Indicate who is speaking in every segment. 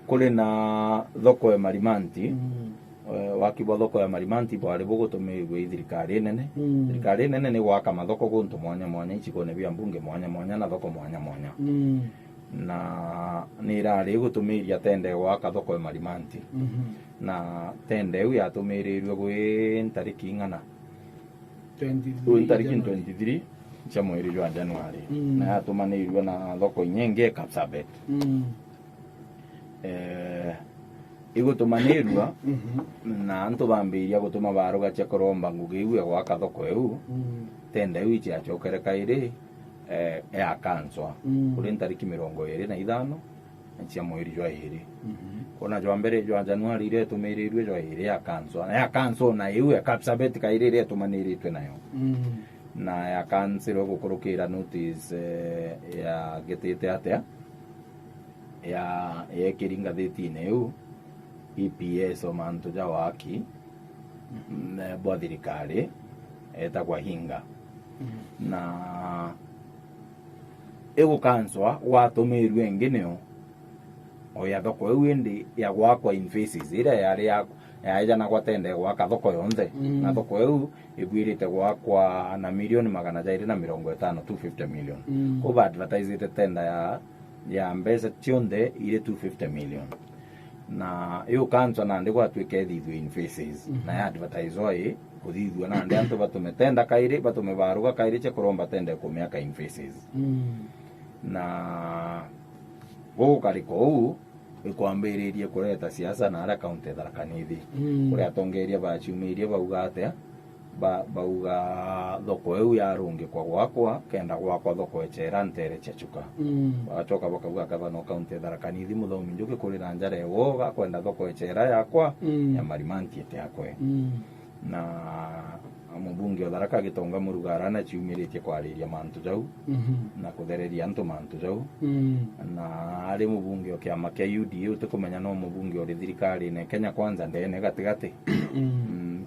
Speaker 1: kule na thoko ya Marimanti wakibwa thoko ya Marimanti bwari bugutumirwe thirikari nene thirikari nene ni gwaka mathoko guntu mwanya mwanya iciko ne bia mbunge mwanya mwanya na thoko mwanya mwanya na ni irari gutumiria tende gwaka thoko ya Marimanti na tende yu yatumirirwe gwi tariki ngana 23 cha mweri wa Januari na yatumanirwe na thoko nyenge Kapsabet igutumanirwa na antu bambiria gutuma baruga cha koromba ngugiwe gwaka thoko eu tende yu ichi achokere kairi ya kanswa kuri tariki 25 cia mweri wa iri kuna jwa mbere jwa Januari ile tumirirwe jwa iri ya kanswa na eu ya Kapsabet kairi ile tumaniritwe nayo na ya kansiro gukurukira notice ya getete atia ya kiringa thitine eu EPS o mantu ja waki bwa thirikari etagwa hinga na ego kanswa watumirwe ngineo oya thoko eu indi ya gwakwa in phases ira yari ya na gwatende gwaka thoko yonthe na thoko eu igwirite gwakwa na milioni 250 250 million ko advertise tenda ya mbesa tionde ile 250 million na yo kanswa na ndiko atwike thithwe in phases na ya advertise oi kuthithwa na ndi antu batumetenda kairi batumebaruga kairi che kuromba tende kumiaka in phases na go kariko ikwambiririe kureta siasa na ara county Tharaka Nithi kuria atongeria bachumirie bauga atia bauga thoko eu yarungi kwa gwakwa kenda gwakwa thoko echera ntere chechuka bachoka bakauga kabano county Tharaka Nithi muthomi njuki kuri na njara ewoga kwenda thoko echera yakwa ya Marimanti ete yakwe na mubunge wa Tharaka Gitonga Murugara na chiumiritie kwariria mantu jau na kuthereria antu mantu jau na ari mubunge wa kiama kia UDA utukumenya no mubunge wa thirikari ne Kenya Kwanza ndene gatigati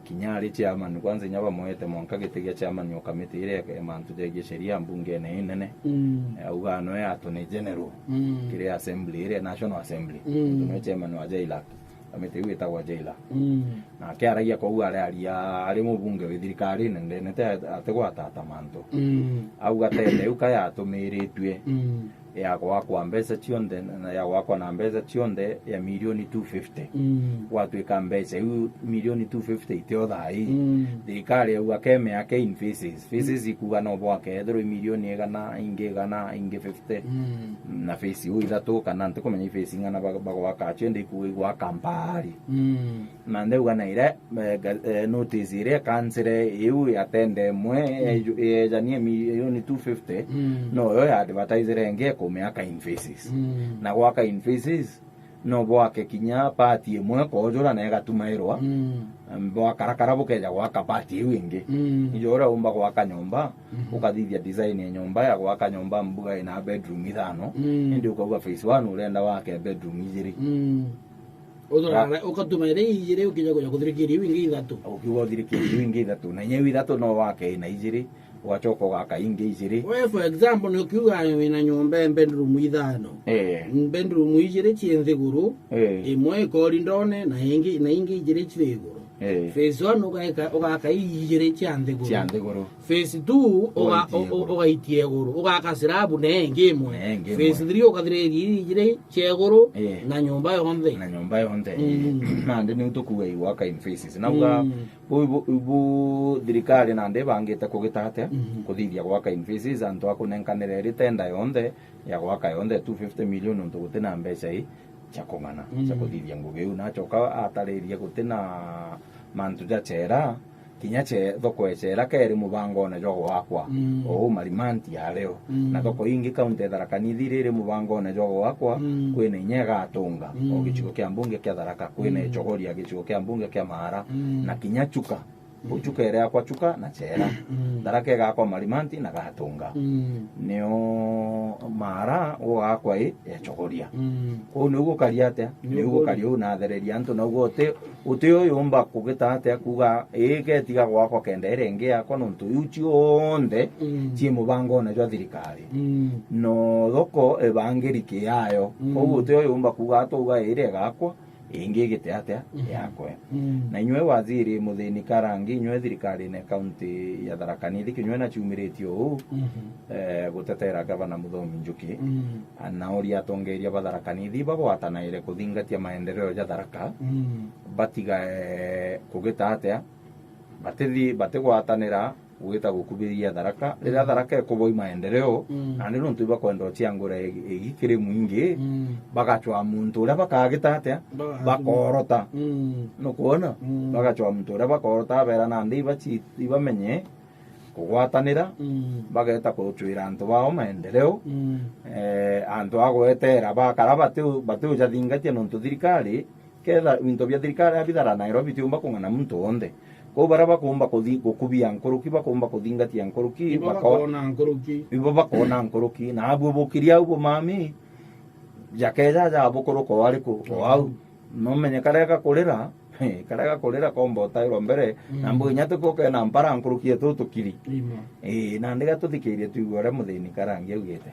Speaker 1: kinyari chairman kwanza nyaba moete monka gitigia chairman yo committee ile ya mantu jegie sheria mbunge ne nene ugano ya attorney general kire assembly ile national assembly no chairman wa jaila amete wita wa jaila na kiaragia kwa uare ari mubunge wa thirikari nene te ategwa tata manto au gatende ukaya atumiritwe ya gwakwa mbesa tionde na ya gwakwa na mbesa tionde ya milioni 250 watu ikambecha yu milioni 250 itio thai thirikari au akeme yake in phases ikuga no bwake ethero milioni gana inge 50 na phase yu ithatu kana ntikumenya phase ngana bagwaka chende ikuigwa kampari na ndeuga na ile notice ile kansere yu yatende mwe ejanie milioni 250 no yo ya advertise renge kumiaka in phases na gwaka in phases no bwake kinya party imwe kojora na egatumairwa bwakarakara bukeja gwaka party wingi ijora umba gwaka nyumba ukathithia design ya nyumba ya gwaka nyumba mbuga ina bedroom 5 ndi ukauga phase 1 urenda wake bedroom 2
Speaker 2: Odora ukatumaire ijire ukija kuthirikiria wingi ithatu
Speaker 1: ukiwa thirikiria wingi ithatu na nyewe ithatu no wake ina ijire wachoko gaka ingi ijire
Speaker 2: we for example no kiuga wina nyumba bedroom 5 bedroom ijire chienthiguru imwe kori ndone na ingi ijire chithiguru phase 1 ugaka ijire chianthiguru phase 2 ugaitie guru ugaka sirabu nengi imwe phase 3 ukathiriria ijire cheguru na nyumba yonthe na ndi ni tukuwe waka in phases na uga ubu thirikari na ndi bangite kugitata kuthithia gwaka in phases antu akunenkanire ritenda yonthe ya gwaka yonthe 250 million ntu gutina mbeca i chakongana chakuthithia ngugi u na choka atariria gutina mantu ja chera kinya che thoko echera keri mubango na jogo wakwa Marimanti ya leo na thoko ingi kaunti Tharaka Nithi riri mubango na jogo wakwa kwina nyega atunga o gichigo kia mbunge kia Tharaka kwina chogoria gichigo kia mbunge kia Mara na kinya chuka
Speaker 1: buchuka ere akwa chuka na chera daraka ga kwa marimanti na gatunga neo mara o akwa ya chogoria ko nugo kariate nugo kario na thereria antu na ugote uteo yomba kugeta ate akuga egetiga gwakwa kende erenge akwa nontu uchi onde tie mubango na jwa thirikari no thoko evangelike yayo ko uteo yomba kuga atuga ere gakwa ingi gite atia yakwe na inywe waziri muthini karangi inywe thirikari ne county ya Tharaka Nithi kinywe na chumiritio gutetera gavana Muthomi Njuki na oria atongeria ba Tharaka Nithi bagwatanaire kuthingatia maendeleo ya Tharaka batiga kugita atia batigwatanira gwita gukubiria Tharaka rira Tharaka ekuboi maendeleo na ndio ntu bakwenda chiangura igikire mwingi bagachwa muntu uria bakagita atia bakorota no kuona bagachwa muntu uria bakorota bera na ndi bachi ibamenye kugwatanira bageta kuchwira antu bao maendeleo antu agwetera bakara batu jathingatia nontu thirikari ketha into bya thirikari abithara Nairobi tiumba kungana muntu onde ko baraba kumba gukubia nkoroki bakumba kuthingatia nkoroki bakona nkoroki na abo bokiria ubo mami jakeja ja bokoroko wariko wau no menye karega kulira kombo tairo mbere na mbunya tukoke na mpara nkoroki tukiri na ndiga tuthikirie tuigore muthini karangi augite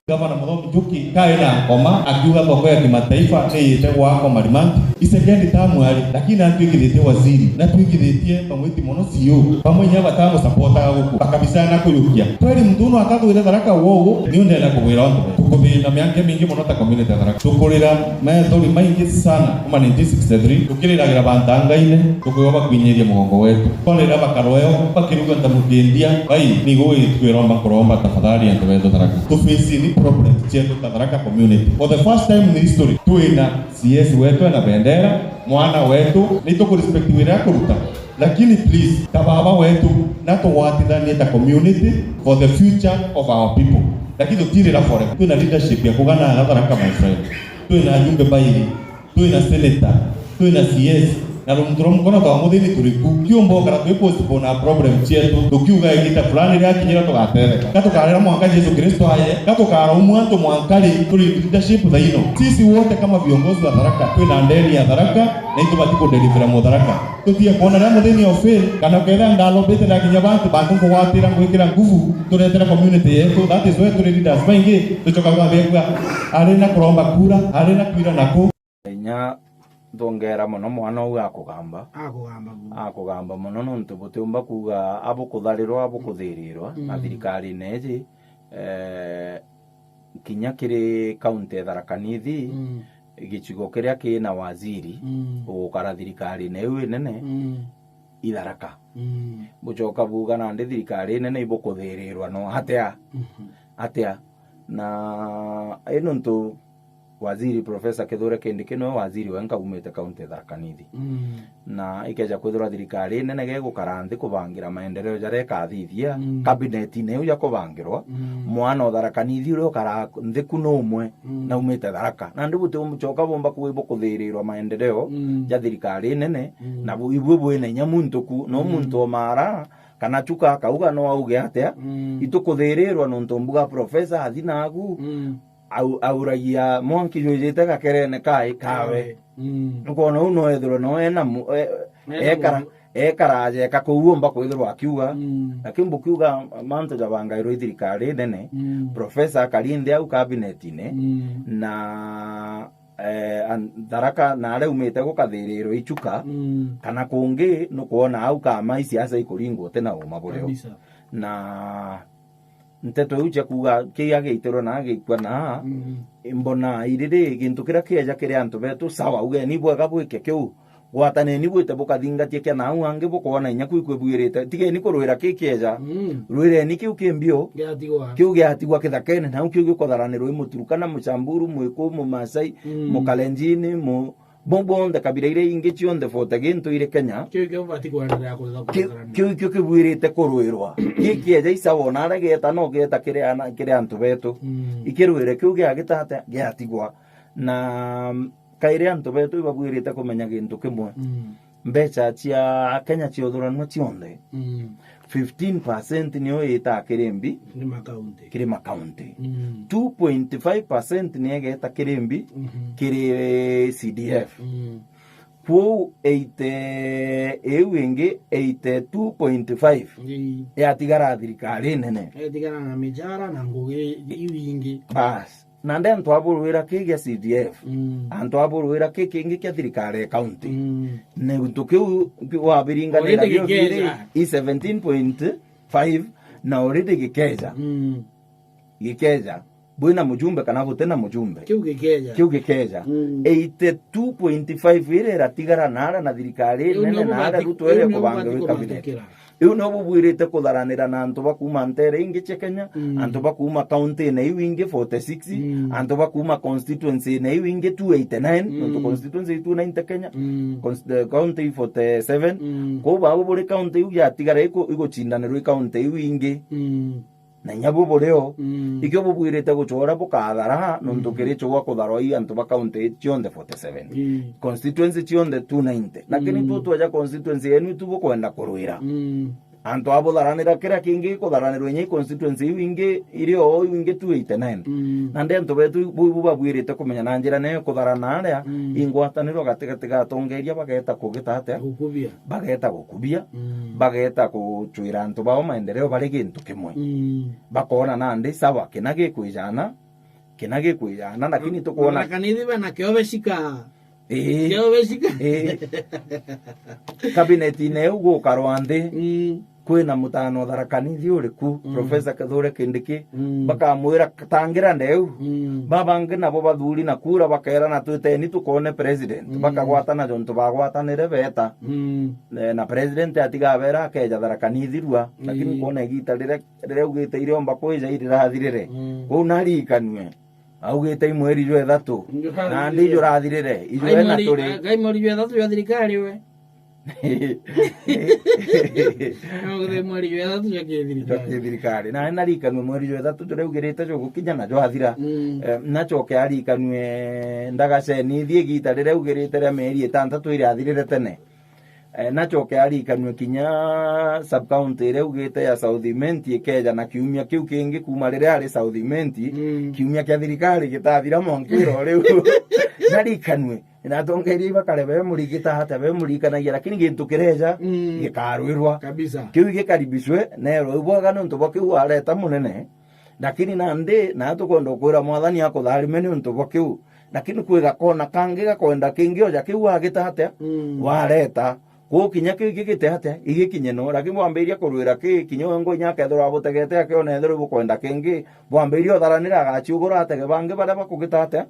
Speaker 3: Gavana Muthomi Njuki kaina ngoma akiuga thoko ya kimataifa iyite gwako Marimanti isekendi tamwari lakini atuigithite waziri na tuigithite pamwiti mono CEO pamwe nya batamu supporta guku bakabisana kuyukia kweli mtuno akathwire Tharaka wogo ni ndenda kubwira onto tukubina mianke mingi mono ta community ya Tharaka tukurira methori maingi sana kuma 1963 tukiriragira bantangaine tukuyoba kwinyiria mugongo wetu korera bakaroyo bakiruga ntamukindia bai ni goi twiromba kuromba tafadhali antu wetu Tharaka tufisi problem chetu Tharaka community for the first time in history tuina CS wetu na bendera mwana wetu nitukurespect wira kuruta lakini please tababa wetu natuwatithanie ta community for the future of our people lakini tutirira fore tuina leadership ya kugana na Tharaka my friend tuina jumbe bairi tuina senator tuina CS na rumdro mkono kwa muthini turiku kiumbo kana twipostpone na problem chetu tukiuga igita fulani ria kinyira tugatereka katukarera mwanga Yesu Kristo aye katukara umwanto mwankali tuli leadership thaino sisi wote kama viongozi wa Tharaka twina ndeni ya Tharaka na itubatiko deliver mu Tharaka tutie kuona ria muthini ofel kana kwetha ndalo bete na kinya bantu kuwatira gwikira nguvu turetera community yetu that is why tuli leaders maingi tuchoka kwa bega arena kuromba kura arena kwira nako
Speaker 1: nya ndongera muno mwana uyu akugamba muno nontu butiumba kuga abo kutharirwa abo kuthirirwa na thirikari neji kinya kiri county ya Tharaka Nithi gichigo kiria kina waziri ugukara thirikari newe nene Itharaka buchoka buga na ndi thirikari nene ibukuthirirwa no atia na nontu waziri Profesa Kithure Kindiki no waziri wenka umete county ya Tharaka Nithi na ikeja kwithura thirikari nene gegukara nthi kubangira maendeleo jare kathithia cabinet ne uja kubangirwa mwana Tharaka Nithi uri ukara nthi kuno umwe na umete Tharaka na ndi buti umuchoka bomba kuibo kuthirirwa maendeleo ja thirikari nene na ibwe bwene nyamuntu no muntu mara kana chuka kauga no auge atia itukuthirirwa no ntombuga profesa athinagu auragia mwanki yojete gakerene kai kawe ukona uno ethro no ena ekaraje kakuumba kwithirwa akiuga lakini bukiuga manto jabanga iro thirikari nene profesa Kalinde au cabinet ne na Tharaka na ale umete gukathiriro ichuka kana kungi no kuona au kama isiasa ikuringo tena umabuleo na nteto uche kuga kia geitero na geikwa na mbona irire gintu kira kieja kire antu betu sawa uge ni bwega bwike kiu gwatane ni bwite bukathingatie kia na ange bukona nya kuikwibwirite tige ni kurwira kikieja rwire ni kiu kimbio kiu giatigwa kithakene na kiu gikotharanirwo imuturukana muchamburu mwiku mumasai mukalenjini mu bonde kabira ire inge chionde fota gintu ire Kenya kiu kibwirite kurwirwa kikieja isawona ara geta no geta kire antu betu ikirwire kiu giagitata giatigwa na kaire antu betu ibabwirite kumenya gintu kimwe mbeca cia Kenya ciothuranwa cionthe 15% niyo ita kirembi kiri makaunti 2.5% niyo geta kirembi kiri CDF kwou 82.5 yatigara thirikari nene
Speaker 2: yatigara na mijara na ngugi iwingi
Speaker 1: bas na nde antu aburwira kigia CDF antu aburwira kingi kia thirikari county ne ntukiu wabiringanira yo vile 17.5 na already gikeja bwina mujumbe kana butena mujumbe
Speaker 2: kiu
Speaker 1: gikeja 82.5 ile ratigara nara na thirikari nene nara rutwere kubanga wikabinet iu no bubwirite kutharanira na antu bakuma ntere ingi Kenya antu bakuma county na iwingi 46 antu bakuma constituency na iwingi 289 no constituency 290 Kenya county 47 ko babo buri county iu yatigara iko chindanirwe county iwingi na nyabo boreo ikyo bubwirite guchora bukathara no ndukiri chwa kutharoi antu ba county chionde 47 constituency chionde 290 lakini tu twaja constituency yenu tu kwenda kurwira antu abo dharanira kira kingi kutharanirwe nyi constituency wingi irio wingi 289 na nde antu betu bubwirite kumenya na njira ne kutharana aria ingwataniro gatigati gatongeria bageta kugita atia bageta gukubia bageta kuchwira antu bao maendeleo bari gintu kimwe bakona na ndi sawa kinage kwijana lakini tukuona
Speaker 2: kanithi bana kiobeshika
Speaker 1: kabineti ne ugo karwande kwina mutano tharakanithi uriku Professor Kithure Kindiki bakamwira tangira ndeu babange nabo bathuri na kura bakera na twiteni tukone president bakagwatana jonto bagwatanire beta na president atigabera akeja tharakanithi rua lakini kona igita rire ugite iriomba kwija irirathirire unari kanwe augite mweri jwe thatu na ndijo rathirire ijwe na turi
Speaker 2: ngai mweri jwe thatu ya thirikari we no mweri jwe thatu ya
Speaker 1: thirikari na narikanwe mweri jwe thatu tureugirite jo gukinya na jo athira nachoke arikanwe ndagaceni thie gita rire ugirite ria meri 6 irathirire tene nachoke arikanwe kinya sub county ire ugite ya South Imenti ikeja na kiumia kiu kingi kuma rire ari South Imenti kiumia kia thirikari gitathira monkiro riu narikanwe na tongeria bakarebe murigita hata be murikanagia lakini gintu kireja gikarwirwa
Speaker 2: kabisa
Speaker 1: kiu gikaribishwe nero ibwaga no ntobo kiu areta munene lakini nande na tukondo kwira mwathani akutharime ni ntobo kiu lakini kwiga kona kangi gakwenda kingi oja kiu agita hata wareta ko kinya kigite hata igikinye no lakini mwambiria kurwira kinyo ngo nyaka thora butegete akiona thoro bukwenda kingi mwambiria tharanira agachiugura atege bange bara bakugita hata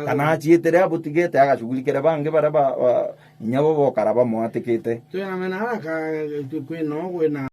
Speaker 1: kana achietire abutigete agachugulikire bange bara nyabo bokara bamwatikite
Speaker 2: tu amena ka kwino gwena